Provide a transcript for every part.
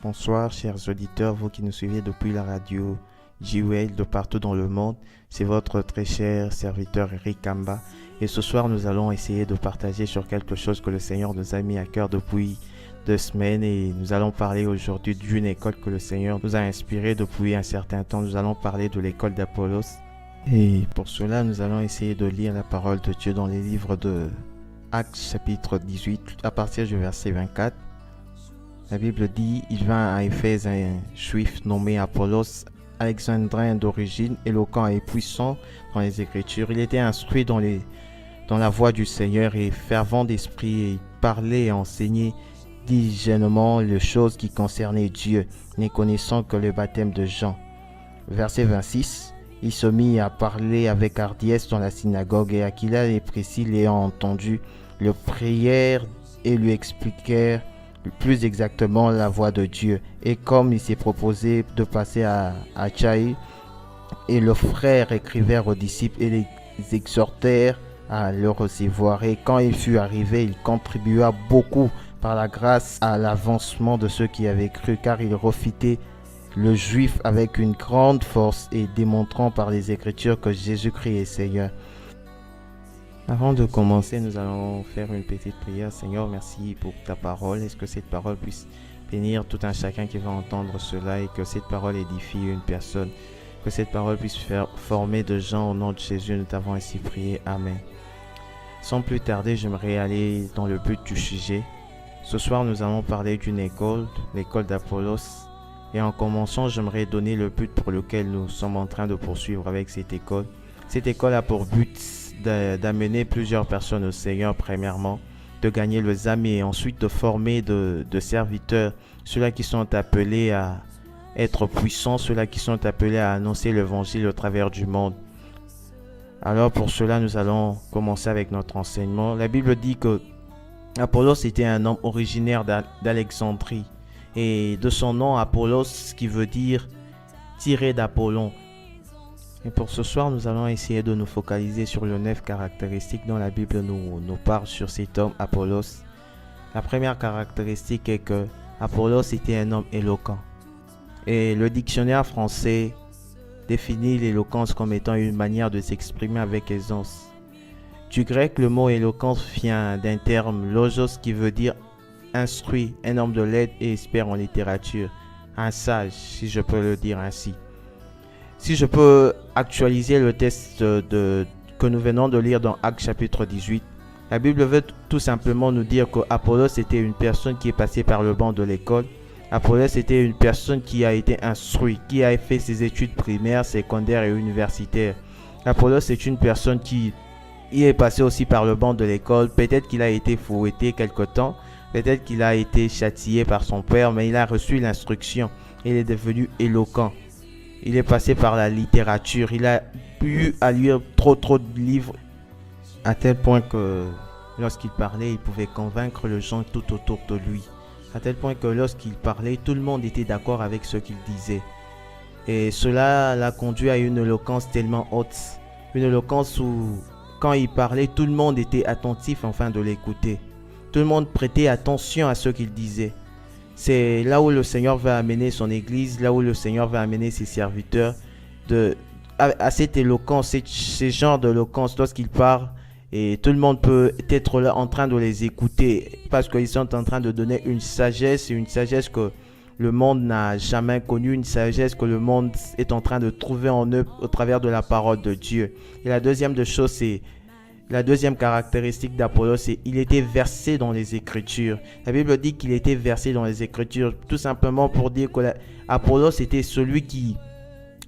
Bonsoir chers auditeurs, vous qui nous suivez depuis la radio J-Well de partout dans le monde. C'est votre très cher serviteur Eric Kamba. Et ce soir, nous allons essayer de partager sur quelque chose que le Seigneur nous a mis à cœur depuis 2 semaines. Et nous allons parler aujourd'hui d'une école que le Seigneur nous a inspirée depuis un certain temps. Nous allons parler de l'école d'Apollos. Et pour cela, nous allons essayer de lire la parole de Dieu dans les livres de Actes chapitre 18 à partir du verset 24. La Bible dit, il vint à Éphèse un juif nommé Apollos, alexandrin d'origine, éloquent et puissant dans les Écritures. Il était instruit dans la voie du Seigneur et fervent d'esprit, et il parlait et enseignait dilignemment les choses qui concernaient Dieu, ne connaissant que le baptême de Jean. Verset 26, il se mit à parler avec hardiesse dans la synagogue, et Aquila et Priscille, ayant entendu, le prièrent et lui expliquèrent plus exactement la voie de Dieu. Et comme il s'est proposé de passer à Achaïe, et le frère écrivèrent aux disciples et les exhortèrent à le recevoir. Et quand il fut arrivé, il contribua beaucoup par la grâce à l'avancement de ceux qui avaient cru, car il refitait le juif avec une grande force et démontrant par les Écritures que Jésus-Christ est Seigneur. Avant de commencer, nous allons faire une petite prière. Seigneur, merci pour ta parole. Est-ce que cette parole puisse bénir tout un chacun qui va entendre cela et que cette parole édifie une personne. Que cette parole puisse faire former de gens au nom de Jésus. Nous t'avons ainsi prié. Amen. Sans plus tarder, j'aimerais aller dans le but du sujet. Ce soir, nous allons parler d'une école, l'école d'Apollos. Et en commençant, j'aimerais donner le but pour lequel nous sommes en train de poursuivre avec cette école. Cette école a pour but d'amener plusieurs personnes au Seigneur premièrement, de gagner les âmes et ensuite de former de serviteurs, ceux-là qui sont appelés à être puissants, ceux-là qui sont appelés à annoncer l'évangile au travers du monde. Alors pour cela, nous allons commencer avec notre enseignement. La Bible dit que Apollos était un homme originaire d'Alexandrie et de son nom Apollos qui veut dire tiré d'Apollon. Et pour ce soir, nous allons essayer de nous focaliser sur les 9 caractéristiques dont la Bible nous parle sur cet homme, Apollos. La première caractéristique est que Apollos était un homme éloquent. Et le dictionnaire français définit l'éloquence comme étant une manière de s'exprimer avec aisance. Du grec, le mot éloquence vient d'un terme logos qui veut dire instruit, un homme de lettres et expert en littérature, un sage, si je peux le dire ainsi. Si je peux actualiser le texte que nous venons de lire dans Actes chapitre 18, la Bible veut tout simplement nous dire qu'Apollos était une personne qui est passée par le banc de l'école. Apollos était une personne qui a été instruite, qui a fait ses études primaires, secondaires et universitaires. Apollos est une personne qui est passée aussi par le banc de l'école. Peut-être qu'il a été fouetté quelque temps, peut-être qu'il a été châtié par son père, mais il a reçu l'instruction. Il est devenu éloquent. Il est passé par la littérature, il a pu lire trop de livres, à tel point que lorsqu'il parlait, il pouvait convaincre les gens tout autour de lui. À tel point que lorsqu'il parlait, tout le monde était d'accord avec ce qu'il disait. Et cela l'a conduit à une éloquence tellement haute. Une éloquence où, quand il parlait, tout le monde était attentif afin de l'écouter. Tout le monde prêtait attention à ce qu'il disait. C'est là où le Seigneur va amener son église, là où le Seigneur va amener ses serviteurs à cette éloquence, ce genre d'éloquence lorsqu'il parle. Et tout le monde peut être là en train de les écouter parce qu'ils sont en train de donner une sagesse que le monde n'a jamais connue, une sagesse que le monde est en train de trouver en eux au travers de la parole de Dieu. Et la deuxième caractéristique d'Apollos, c'est qu'il était versé dans les Écritures. La Bible dit qu'il était versé dans les Écritures, tout simplement pour dire que Apollos était celui qui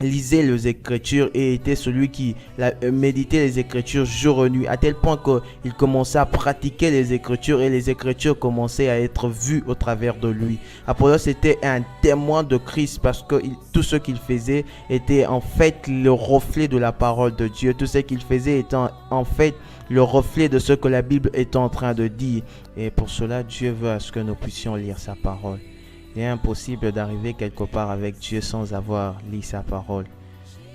lisait les Écritures et était celui qui méditait les Écritures jour et nuit, à tel point qu'il commençait à pratiquer les Écritures et les Écritures commençaient à être vues au travers de lui. Apollos était un témoin de Christ parce que tout ce qu'il faisait était en fait le reflet de la parole de Dieu. Tout ce qu'il faisait était en fait le reflet de ce que la Bible est en train de dire. Et pour cela, Dieu veut à ce que nous puissions lire sa parole. Il est impossible d'arriver quelque part avec Dieu sans avoir lu sa parole.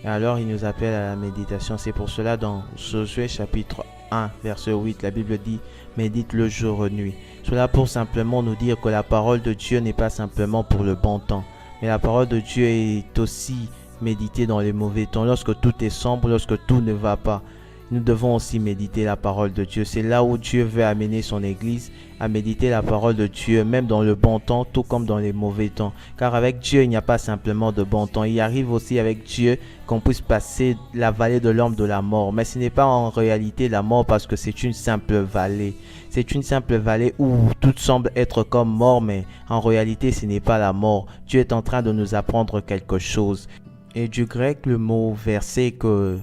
Et alors il nous appelle à la méditation. C'est pour cela dans Josué chapitre 1 verset 8, la Bible dit « Médite le jour et nuit ». Cela pour simplement nous dire que la parole de Dieu n'est pas simplement pour le bon temps, mais la parole de Dieu est aussi méditée dans les mauvais temps, lorsque tout est sombre, lorsque tout ne va pas. Nous devons aussi méditer la parole de Dieu. C'est là où Dieu veut amener son Église, à méditer la parole de Dieu, même dans le bon temps, tout comme dans les mauvais temps. Car avec Dieu, il n'y a pas simplement de bon temps. Il arrive aussi avec Dieu qu'on puisse passer la vallée de l'ombre de la mort. Mais ce n'est pas en réalité la mort parce que c'est une simple vallée. C'est une simple vallée où tout semble être comme mort, mais en réalité, ce n'est pas la mort. Dieu est en train de nous apprendre quelque chose. Et du grec, le mot verset que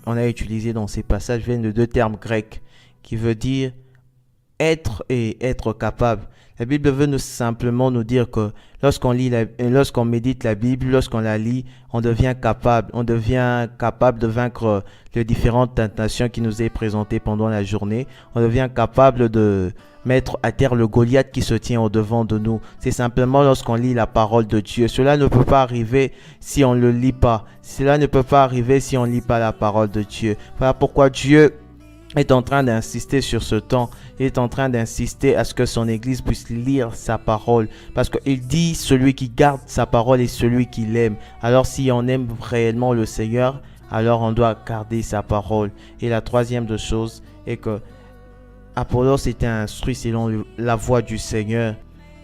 on a utilisé dans ces passages viennent de deux termes grecs qui veut dire être et être capable. La Bible veut simplement nous dire que lorsqu'on médite la Bible, lorsqu'on la lit, on devient capable de vaincre les différentes tentations qui nous est présentées pendant la journée. On devient capable de mettre à terre le Goliath qui se tient au-devant de nous. C'est simplement lorsqu'on lit la parole de Dieu. Cela ne peut pas arriver si on ne le lit pas. Cela ne peut pas arriver si on ne lit pas la parole de Dieu. Voilà pourquoi Dieu est en train d'insister sur ce temps. Il est en train d'insister à ce que son Église puisse lire sa parole. Parce qu'il dit celui qui garde sa parole est celui qui l'aime. Alors si on aime réellement le Seigneur, alors on doit garder sa parole. Et la troisième de choses est que Apollos était instruit selon la voie du Seigneur.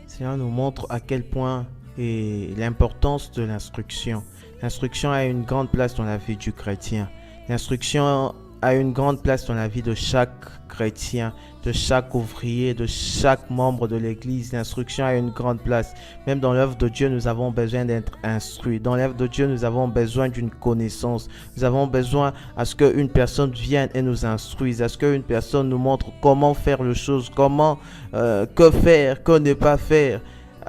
Cela nous montre à quel point est l'importance de l'instruction. L'instruction a une grande place dans la vie du chrétien. L'instruction a une grande place dans la vie de chaque chrétien, de chaque ouvrier, de chaque membre de l'Église. L'instruction a une grande place. Même dans l'œuvre de Dieu, nous avons besoin d'être instruits. Dans l'œuvre de Dieu, nous avons besoin d'une connaissance. Nous avons besoin à ce qu'une personne vienne et nous instruise, à ce qu'une personne nous montre comment faire les choses, que faire, que ne pas faire.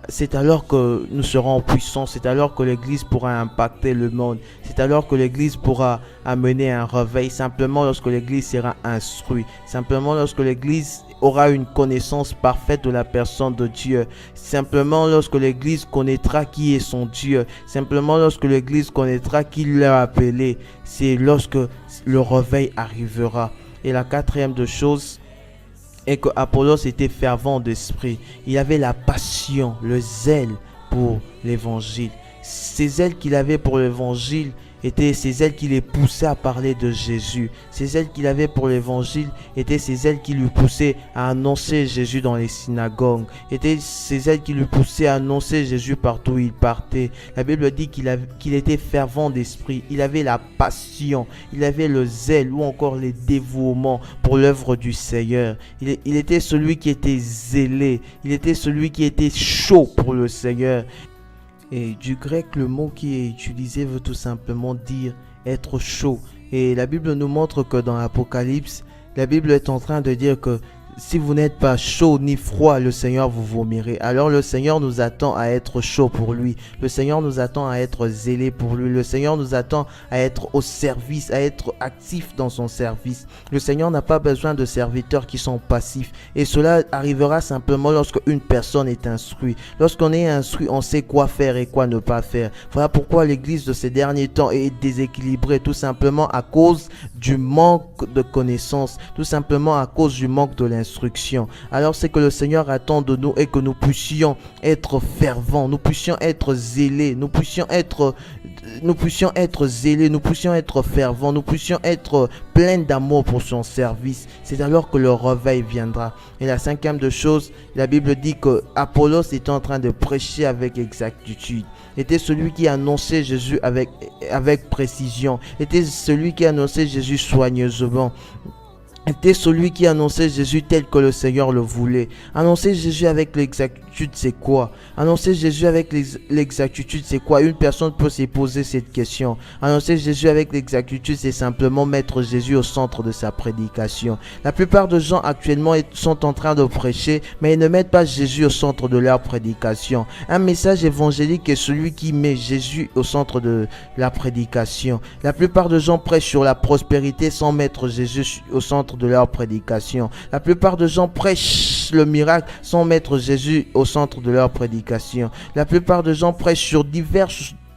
C'est alors que nous serons puissants, c'est alors que l'Église pourra impacter le monde, c'est alors que l'Église pourra amener un réveil, simplement lorsque l'Église sera instruite, simplement lorsque l'Église aura une connaissance parfaite de la personne de Dieu, simplement lorsque l'Église connaîtra qui est son Dieu, simplement lorsque l'Église connaîtra qui l'a appelé, c'est lorsque le réveil arrivera. Et la quatrième de choses, et que Apollos était fervent d'esprit. Il avait la passion, le zèle pour l'évangile. Ces zèles qu'il avait pour l'évangile étaient ces ailes qui les poussaient à parler de Jésus. Ces ailes qu'il avait pour l'évangile étaient ces ailes qui lui poussaient à annoncer Jésus dans les synagogues. Étaient ces ailes qui lui poussaient à annoncer Jésus partout où il partait. La Bible dit qu'il était fervent d'esprit. Il avait la passion, il avait le zèle ou encore le dévouement pour l'œuvre du Seigneur. Il était celui qui était zélé. Il était celui qui était chaud pour le Seigneur. Et du grec, le mot qui est utilisé veut tout simplement dire être chaud. Et la Bible nous montre que dans l'Apocalypse, la Bible est en train de dire que si vous n'êtes pas chaud ni froid, le Seigneur vous vomirez. Alors le Seigneur nous attend à être chaud pour lui. Le Seigneur nous attend à être zélé pour lui. Le Seigneur nous attend à être au service, à être actif dans son service. Le Seigneur n'a pas besoin de serviteurs qui sont passifs. Et cela arrivera simplement lorsque une personne est instruite. Lorsqu'on est instruit, on sait quoi faire et quoi ne pas faire. Voilà pourquoi l'Église de ces derniers temps est déséquilibrée, tout simplement à cause du manque de connaissances, tout simplement à cause du manque de l'instruction. Alors c'est que le Seigneur attend de nous et que nous puissions être fervents, nous puissions être zélés, nous puissions être zélés, nous puissions être fervents, nous puissions être pleins d'amour pour son service. C'est alors que le réveil viendra. Et la cinquième de chose, la Bible dit que Apollos était en train de prêcher avec exactitude. Était celui qui annonçait Jésus avec précision. Était celui qui annonçait Jésus soigneusement. Était celui qui annonçait Jésus tel que le Seigneur le voulait. Annoncer Jésus avec l'exactitude, c'est quoi? Annoncer Jésus avec l'exactitude, c'est quoi? Une personne peut se poser cette question. Annoncer Jésus avec l'exactitude, c'est simplement mettre Jésus au centre de sa prédication. La plupart des gens actuellement sont en train de prêcher, mais ils ne mettent pas Jésus au centre de leur prédication. Un message évangélique est celui qui met Jésus au centre de la prédication. La plupart des gens prêchent sur la prospérité sans mettre Jésus au centre de leur prédication. La plupart des gens prêchent le miracle sans mettre Jésus au centre de leur prédication. La plupart des gens prêchent sur divers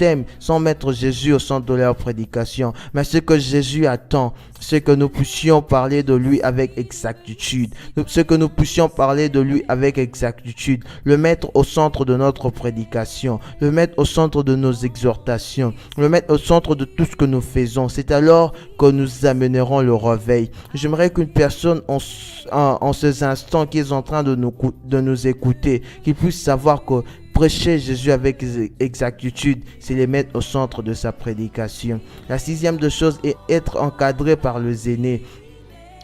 baptême sans mettre Jésus au centre de leur prédication. Mais ce que Jésus attend, c'est que nous puissions parler de lui avec exactitude. Ce que nous puissions parler de lui avec exactitude. Le mettre au centre de notre prédication. Le mettre au centre de nos exhortations. Le mettre au centre de tout ce que nous faisons. C'est alors que nous amènerons le réveil. J'aimerais qu'une personne en ces instants qui est en train de nous écouter, qu'il puisse savoir que prêcher Jésus avec exactitude, c'est les mettre au centre de sa prédication. La sixième de chose est être encadré par les aînés.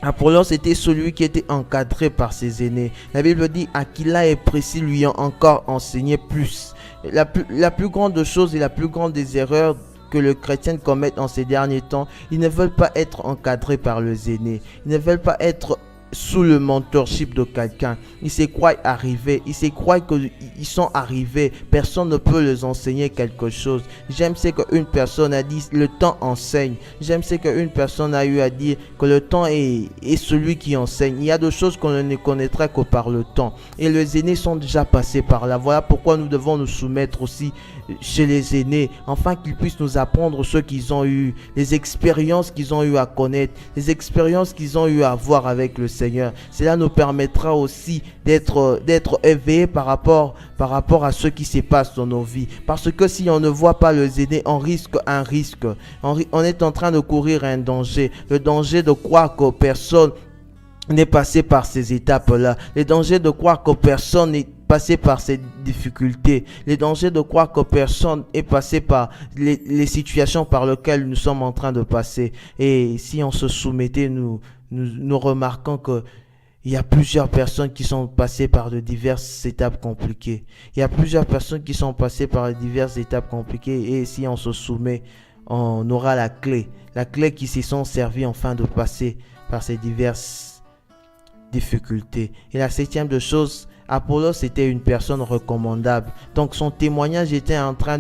Apollos était celui qui était encadré par ses aînés. La Bible dit Aquila et Priscille lui ont encore enseigné plus. La plus grande chose et la plus grande des erreurs que les chrétiens commettent en ces derniers temps, ils ne veulent pas être encadrés par les aînés. Ils ne veulent pas être sous le mentorship de quelqu'un. Ils se croient arrivés. Ils se croient qu'ils sont arrivés. Personne ne peut les enseigner quelque chose. J'aime ce qu'une personne a dit, le temps enseigne. J'aime ce qu'une personne a eu à dire, que le temps est celui qui enseigne. Il y a des choses qu'on ne connaîtra que par le temps. Et les aînés sont déjà passés par là. Voilà pourquoi nous devons nous soumettre aussi chez les aînés, afin qu'ils puissent nous apprendre ce qu'ils ont eu, les expériences qu'ils ont eu à connaître, les expériences qu'ils ont eu à voir avec le Seigneur. Cela nous permettra aussi d'être éveillés par rapport à ce qui se passe dans nos vies. Parce que si on ne voit pas les aînés, on risque un risque. On est en train de courir un danger. Le danger de croire que personne n'est passé par ces étapes-là. Le danger de croire que personne n'est passé par ces difficultés. Le danger de croire que personne est passé par les situations par lesquelles nous sommes en train de passer. Et si on se soumettait, nous remarquons que il y a plusieurs personnes qui sont passées par de diverses étapes compliquées. Il y a plusieurs personnes qui sont passées par de diverses étapes compliquées. Et si on se soumet, on aura la clé qui se sont servies enfin de passer par ces diverses difficultés. Et la septième de choses, Apollos était une personne recommandable. Donc son témoignage était en train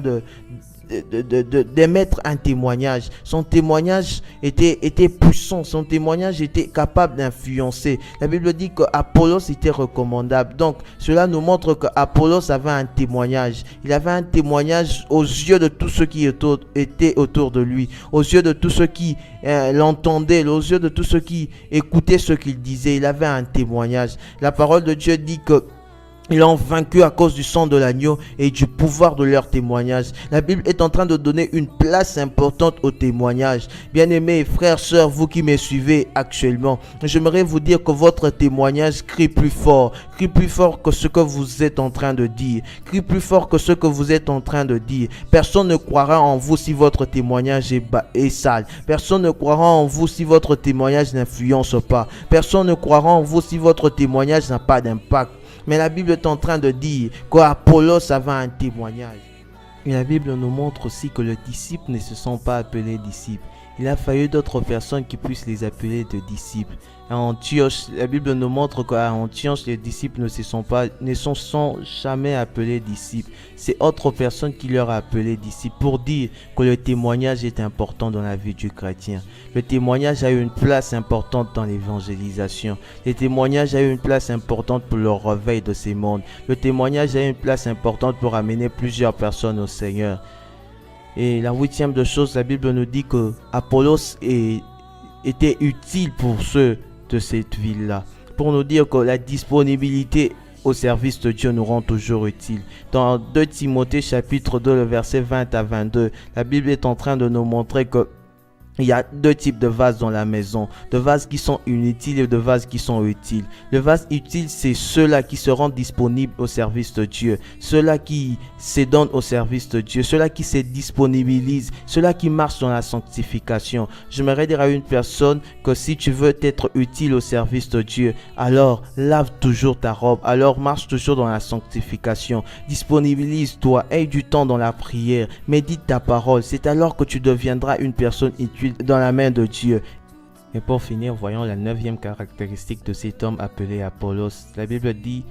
d'émettre un témoignage. Son témoignage était puissant. Son témoignage était capable d'influencer. La Bible dit que Apollos était recommandable. Donc cela nous montre que Apollos avait un témoignage. Il avait un témoignage aux yeux de tous ceux qui étaient autour de lui, aux yeux de tous ceux qui l'entendaient, aux yeux de tous ceux qui écoutaient ce qu'il disait. Il avait un témoignage. La parole de Dieu dit que ils ont vaincu à cause du sang de l'agneau et du pouvoir de leur témoignage. La Bible est en train de donner une place importante au témoignage. Bien-aimés frères, sœurs, vous qui me suivez actuellement, j'aimerais vous dire que votre témoignage crie plus fort que ce que vous êtes en train de dire. Crie plus fort que ce que vous êtes en train de dire. Personne ne croira en vous si votre témoignage est sale. Personne ne croira en vous si votre témoignage n'influence pas. Personne ne croira en vous si votre témoignage n'a pas d'impact. Mais la Bible est en train de dire qu'Apollos avait un témoignage. Et la Bible nous montre aussi que les disciples ne se sont pas appelés disciples. Il a fallu d'autres personnes qui puissent les appeler de disciples. À Antioche, la Bible nous montre qu'à Antioche, les disciples ne se sont jamais appelés disciples. C'est autre personne qui leur a appelé disciples pour dire que le témoignage est important dans la vie du chrétien. Le témoignage a eu une place importante dans l'évangélisation. Le témoignage a eu une place importante pour le réveil de ces mondes. Le témoignage a eu une place importante pour amener plusieurs personnes au Seigneur. Et la huitième de chose, la Bible nous dit que Apollos était utile pour ceux de cette ville-là. Pour nous dire que la disponibilité au service de Dieu nous rend toujours utile. Dans 2 Timothée chapitre 2, le verset 20 à 22, la Bible est en train de nous montrer que il y a deux types de vases dans la maison, de vases qui sont inutiles et de vases qui sont utiles. Le vase utile, c'est ceux-là qui se rendent disponibles au service de Dieu, ceux-là qui se donnent au service de Dieu, ceux-là qui se disponibilisent, ceux-là qui marchent dans la sanctification. J'aimerais dire à une personne que si tu veux être utile au service de Dieu, alors lave toujours ta robe, alors marche toujours dans la sanctification, disponibilise-toi, aie du temps dans la prière, médite ta parole. C'est alors que tu deviendras une personne utile dans la main de Dieu. Et pour finir, voyons la 9e caractéristique de cet homme appelé Apollos. La Bible dit,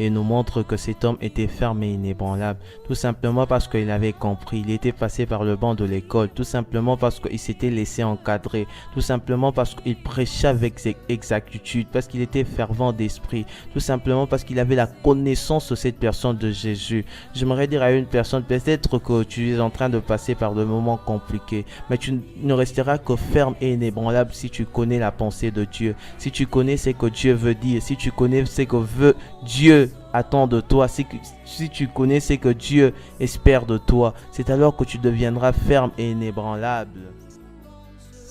et nous montre que cet homme était ferme et inébranlable, tout simplement parce qu'il avait compris, il était passé par le banc de l'école, tout simplement parce qu'il s'était laissé encadrer, tout simplement parce qu'il prêchait avec exactitude, parce qu'il était fervent d'esprit, tout simplement parce qu'il avait la connaissance de cette personne de Jésus. J'aimerais dire à une personne, peut-être que tu es en train de passer par des moments compliqués, mais tu ne resteras que ferme et inébranlable si tu connais la pensée de Dieu, si tu connais ce que Dieu veut dire, si tu connais ce que veut Dieu attend de toi, si tu connais ce que Dieu espère de toi, c'est alors que tu deviendras ferme et inébranlable.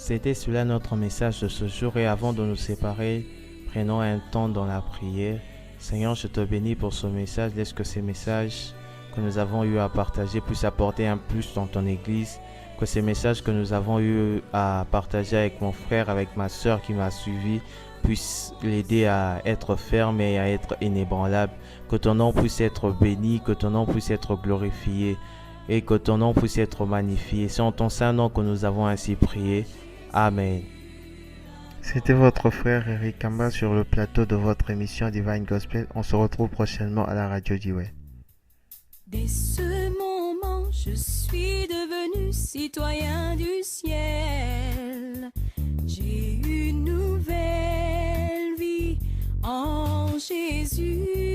C'était cela notre message de ce jour, et avant de nous séparer, prenons un temps dans la prière. Seigneur, je te bénis pour ce message. Laisse que ces messages que nous avons eu à partager puissent apporter un plus dans ton église. Que ces messages que nous avons eu à partager avec mon frère, avec ma soeur qui m'a suivi, puissent l'aider à être ferme et à être inébranlable. Que ton nom puisse être béni, que ton nom puisse être glorifié et que ton nom puisse être magnifié. C'est en ton saint nom que nous avons ainsi prié. Amen. C'était votre frère Eric Kamba sur le plateau de votre émission Divine Gospel. On se retrouve prochainement à la radio Jewel. Dès ce moment, je suis devenu citoyen du ciel. J'ai une nouvelle vie en Jésus.